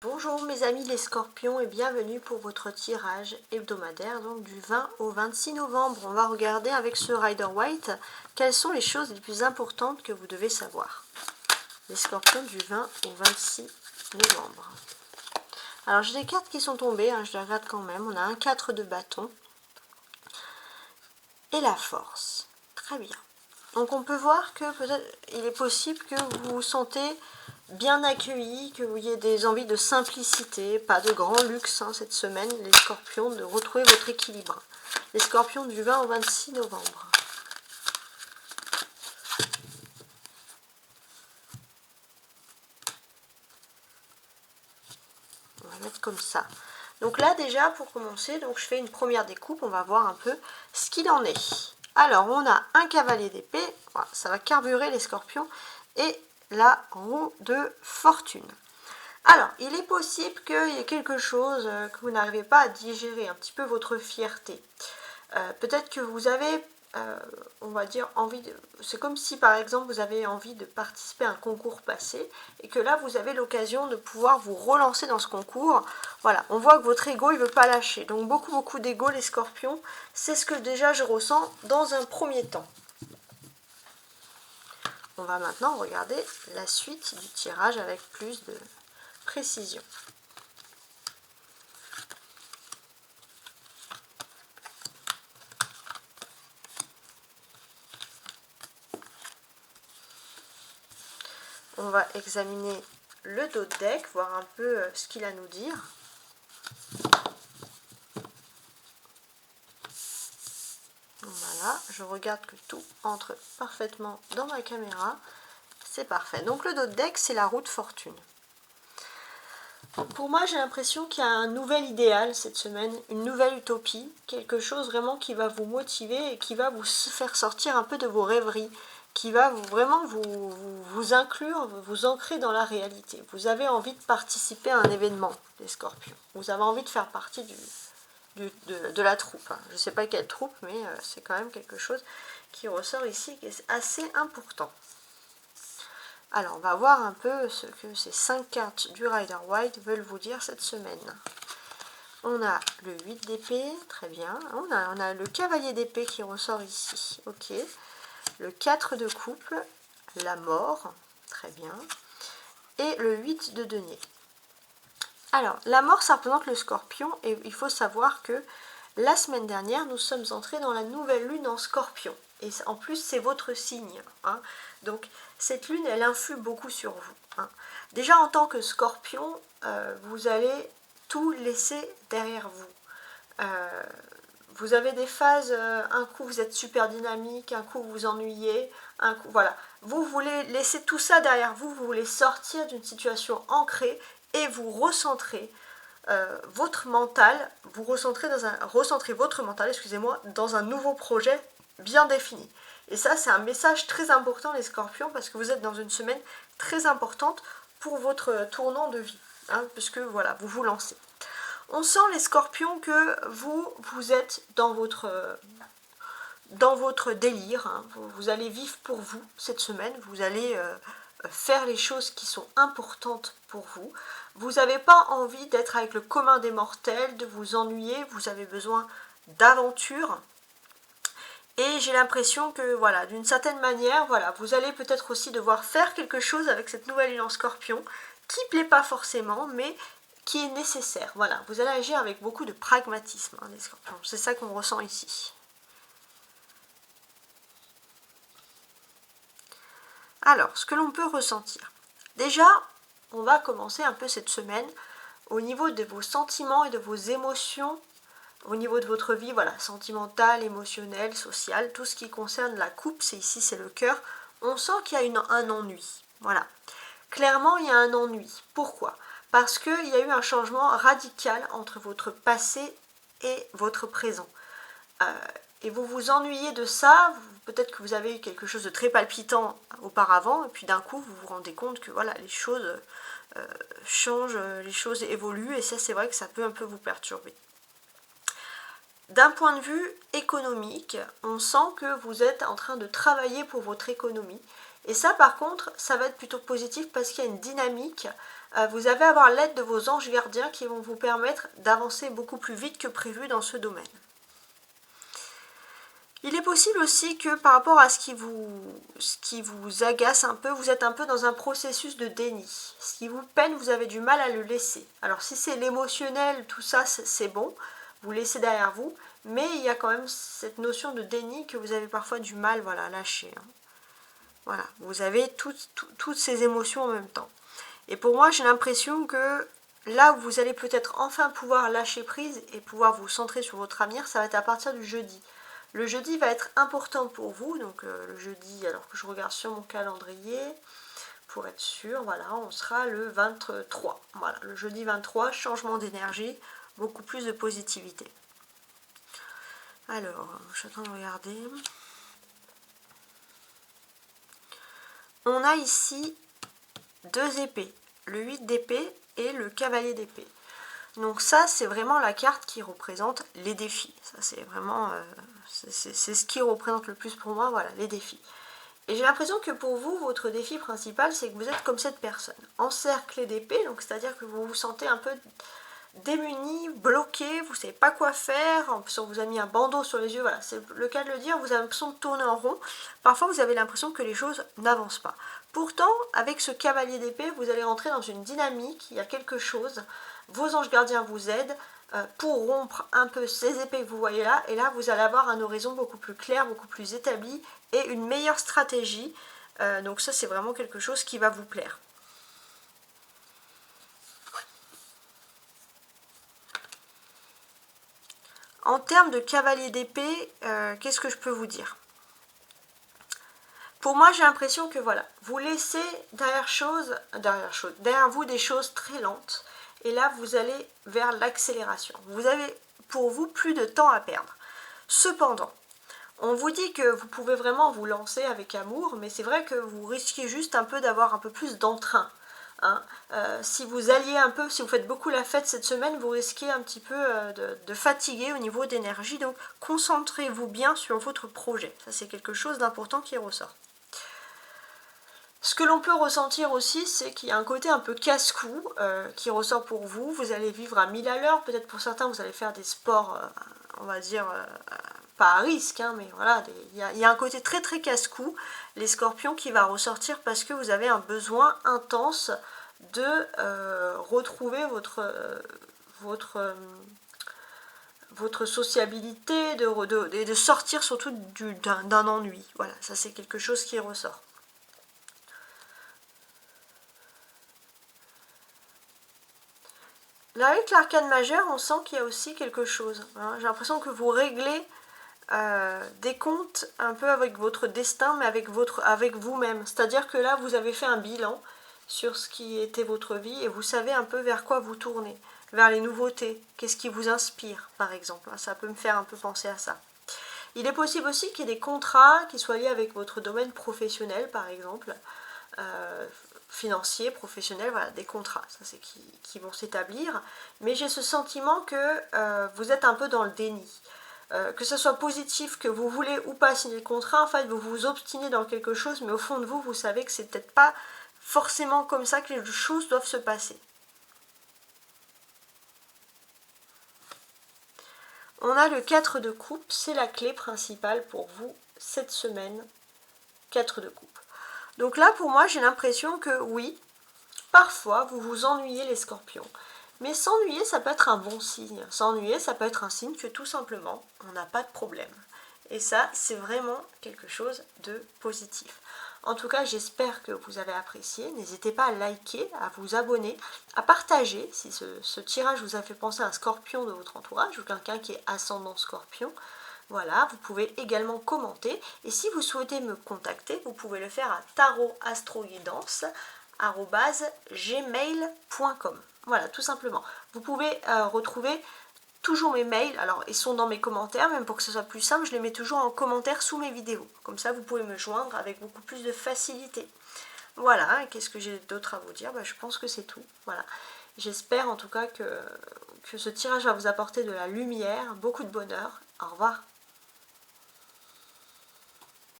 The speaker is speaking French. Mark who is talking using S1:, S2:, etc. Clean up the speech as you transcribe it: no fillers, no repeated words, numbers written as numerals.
S1: Bonjour mes amis les scorpions et bienvenue pour votre tirage hebdomadaire donc du 20 au 26 novembre. On va regarder avec ce Rider White quelles sont les choses les plus importantes que vous devez savoir. Les scorpions du 20 au 26 novembre. Alors j'ai des cartes qui sont tombées, je les regarde quand même. On a un 4 de bâton et la force. Très bien. Donc on peut voir que peut-être il est possible que vous vous sentez bien accueilli, que vous ayez des envies de simplicité, pas de grand luxe cette semaine, les scorpions, de retrouver votre équilibre. Les scorpions du 20 au 26 novembre. On va mettre comme ça. Donc là déjà pour commencer, donc je fais une première découpe, on va voir un peu ce qu'il en est. Alors on a un cavalier d'épée, voilà, ça va carburer les scorpions, et la roue de fortune. Alors, il est possible qu'il y ait quelque chose que vous n'arrivez pas à digérer, un petit peu votre fierté. Peut-être que vous avez, on va dire, envie de... C'est comme si, par exemple, vous avez envie de participer à un concours passé et que là, vous avez l'occasion de pouvoir vous relancer dans ce concours. Voilà, on voit que votre ego, il ne veut pas lâcher. Donc, beaucoup d'ego, les scorpions. C'est ce que déjà je ressens dans un premier temps. On va maintenant regarder la suite du tirage avec plus de précision. On va examiner le dos de deck, voir un peu ce qu'il a à nous dire. Voilà, je regarde que tout entre parfaitement dans ma caméra. C'est parfait. Donc le dos de deck, c'est la roue de fortune. Pour moi, j'ai l'impression qu'il y a un nouvel idéal cette semaine, une nouvelle utopie, quelque chose vraiment qui va vous motiver et qui va vous faire sortir un peu de vos rêveries, qui va vraiment vous inclure, vous ancrer dans la réalité. Vous avez envie de participer à un événement, les scorpions. Vous avez envie de faire partie de la troupe. Je ne sais pas quelle troupe, mais c'est quand même quelque chose qui ressort ici, qui est assez important. Alors, on va voir un peu ce que ces 5 cartes du Rider White veulent vous dire cette semaine. On a le 8 d'épée, très bien. On a le cavalier d'épée qui ressort ici, ok. Le 4 de coupe, la mort, très bien. Et le 8 de denier. Alors, la mort, ça représente le scorpion, et il faut savoir que la semaine dernière, nous sommes entrés dans la nouvelle lune en scorpion. Et en plus, c'est votre signe. Donc, cette lune, elle influe beaucoup sur vous. Déjà, en tant que scorpion, vous allez tout laisser derrière vous. Vous avez des phases, un coup vous êtes super dynamique, un coup vous vous ennuyez, un coup, voilà. Vous voulez laisser tout ça derrière vous, vous voulez sortir d'une situation ancrée et vous recentrer votre mental, vous recentrez votre mental, excusez-moi, dans un nouveau projet bien défini. Et ça, c'est un message très important, les scorpions, parce que vous êtes dans une semaine très importante pour votre tournant de vie, puisque voilà, vous vous lancez. On sent, les scorpions, que vous êtes dans votre délire, vous allez vivre pour vous cette semaine, vous allez faire les choses qui sont importantes pour vous. Vous n'avez pas envie d'être avec le commun des mortels, de vous ennuyer, vous avez besoin d'aventure. Et j'ai l'impression que, voilà, d'une certaine manière, voilà, vous allez peut-être aussi devoir faire quelque chose avec cette nouvelle lune en scorpion, qui ne plaît pas forcément, mais qui est nécessaire. Voilà, vous allez agir avec beaucoup de pragmatisme, les scorpions. C'est ça qu'on ressent ici. Alors, ce que l'on peut ressentir. Déjà, on va commencer un peu cette semaine au niveau de vos sentiments et de vos émotions, au niveau de votre vie, voilà, sentimentale, émotionnelle, sociale, tout ce qui concerne la coupe, c'est le cœur. On sent qu'il y a un ennui, voilà. Clairement, il y a un ennui. Pourquoi? Parce qu'il y a eu un changement radical entre votre passé et votre présent. Et vous vous ennuyez de ça, peut-être que vous avez eu quelque chose de très palpitant auparavant, et puis d'un coup vous vous rendez compte que voilà, les choses changent, les choses évoluent, et ça c'est vrai que ça peut un peu vous perturber. D'un point de vue économique, on sent que vous êtes en train de travailler pour votre économie, Et ça par contre, ça va être plutôt positif parce qu'il y a une dynamique. Vous allez avoir l'aide de vos anges gardiens qui vont vous permettre d'avancer beaucoup plus vite que prévu dans ce domaine. Il est possible aussi que par rapport à ce qui vous agace un peu, vous êtes un peu dans un processus de déni. Ce qui vous peine, vous avez du mal à le laisser. Alors si c'est l'émotionnel, tout ça c'est bon, vous laissez derrière vous, mais il y a quand même cette notion de déni que vous avez parfois du mal à lâcher. Voilà, vous avez toutes ces émotions en même temps. Et pour moi, j'ai l'impression que là où vous allez peut-être enfin pouvoir lâcher prise et pouvoir vous centrer sur votre avenir, ça va être à partir du jeudi. Le jeudi va être important pour vous, donc le jeudi, alors que je regarde sur mon calendrier, pour être sûr, voilà, on sera le 23. Voilà, le jeudi 23, changement d'énergie, beaucoup plus de positivité. Alors, je suis en train de regarder. On a ici 2 épées, le 8 d'épée et le cavalier d'épée. Donc ça, c'est vraiment la carte qui représente les défis. Ça, c'est vraiment... c'est ce qui représente le plus pour moi, voilà, les défis. Et j'ai l'impression que pour vous, votre défi principal, c'est que vous êtes comme cette personne, encerclé d'épée, donc c'est-à-dire que vous vous sentez un peu démuni, bloqué, vous ne savez pas quoi faire, en plus on vous a mis un bandeau sur les yeux, voilà, c'est le cas de le dire, vous avez l'impression de tourner en rond, parfois vous avez l'impression que les choses n'avancent pas. Pourtant, avec ce cavalier d'épée, vous allez rentrer dans une dynamique, il y a quelque chose, vos anges gardiens vous aident pour rompre un peu ces épées que vous voyez là, et là vous allez avoir un horizon beaucoup plus clair, beaucoup plus établi, et une meilleure stratégie, donc ça c'est vraiment quelque chose qui va vous plaire. En termes de cavalier d'épée, qu'est-ce que je peux vous dire? Pour moi, j'ai l'impression que voilà, vous laissez derrière vous des choses très lentes, et là vous allez vers l'accélération. Vous avez pour vous plus de temps à perdre. Cependant, on vous dit que vous pouvez vraiment vous lancer avec amour, mais c'est vrai que vous risquez juste un peu d'avoir un peu plus d'entrain. Hein. Si vous alliez un peu, si vous faites beaucoup la fête cette semaine, vous risquez un petit peu de fatiguer au niveau d'énergie. Donc concentrez-vous bien sur votre projet. Ça c'est quelque chose d'important qui ressort. Ce que l'on peut ressentir aussi, c'est qu'il y a un côté un peu casse-cou qui ressort pour vous. Vous allez vivre à 1000 à l'heure. Peut-être pour certains, vous allez faire des sports, on va dire, pas à risque, hein, mais voilà, il y a un côté très très casse-cou, les scorpions, qui va ressortir parce que vous avez un besoin intense de retrouver votre sociabilité, de sortir surtout d'un ennui. Voilà, ça c'est quelque chose qui ressort. Là, avec l'arcane majeur, on sent qu'il y a aussi quelque chose. Hein. J'ai l'impression que vous réglez des comptes un peu avec votre destin, mais avec vous-même. C'est-à-dire que là, vous avez fait un bilan sur ce qui était votre vie et vous savez un peu vers quoi vous tournez, vers les nouveautés. Qu'est-ce qui vous inspire, par exemple. Ça peut me faire un peu penser à ça. Il est possible aussi qu'il y ait des contrats qui soient liés avec votre domaine professionnel, par exemple. Financiers, professionnels, voilà, des contrats, ça c'est qui vont s'établir, mais j'ai ce sentiment que vous êtes un peu dans le déni, que ce soit positif, que vous voulez ou pas signer le contrat, en fait vous vous obstinez dans quelque chose, mais au fond de vous, vous savez que c'est peut-être pas forcément comme ça que les choses doivent se passer. On a le 4 de coupe, c'est la clé principale pour vous cette semaine, 4 de coupe. Donc là, pour moi, j'ai l'impression que oui, parfois, vous vous ennuyez les scorpions. Mais s'ennuyer, ça peut être un bon signe. S'ennuyer, ça peut être un signe que tout simplement, on n'a pas de problème. Et ça, c'est vraiment quelque chose de positif. En tout cas, j'espère que vous avez apprécié. N'hésitez pas à liker, à vous abonner, à partager si ce tirage vous a fait penser à un scorpion de votre entourage ou quelqu'un qui est ascendant scorpion. Voilà, vous pouvez également commenter. Et si vous souhaitez me contacter, vous pouvez le faire à tarotastroguidance@gmail.com. Voilà, tout simplement. Vous pouvez retrouver toujours mes mails. Alors, ils sont dans mes commentaires, même pour que ce soit plus simple, je les mets toujours en commentaire sous mes vidéos. Comme ça, vous pouvez me joindre avec beaucoup plus de facilité. Voilà, qu'est-ce que j'ai d'autre à vous dire? Je pense que c'est tout. Voilà. J'espère en tout cas que ce tirage va vous apporter de la lumière, beaucoup de bonheur. Au revoir.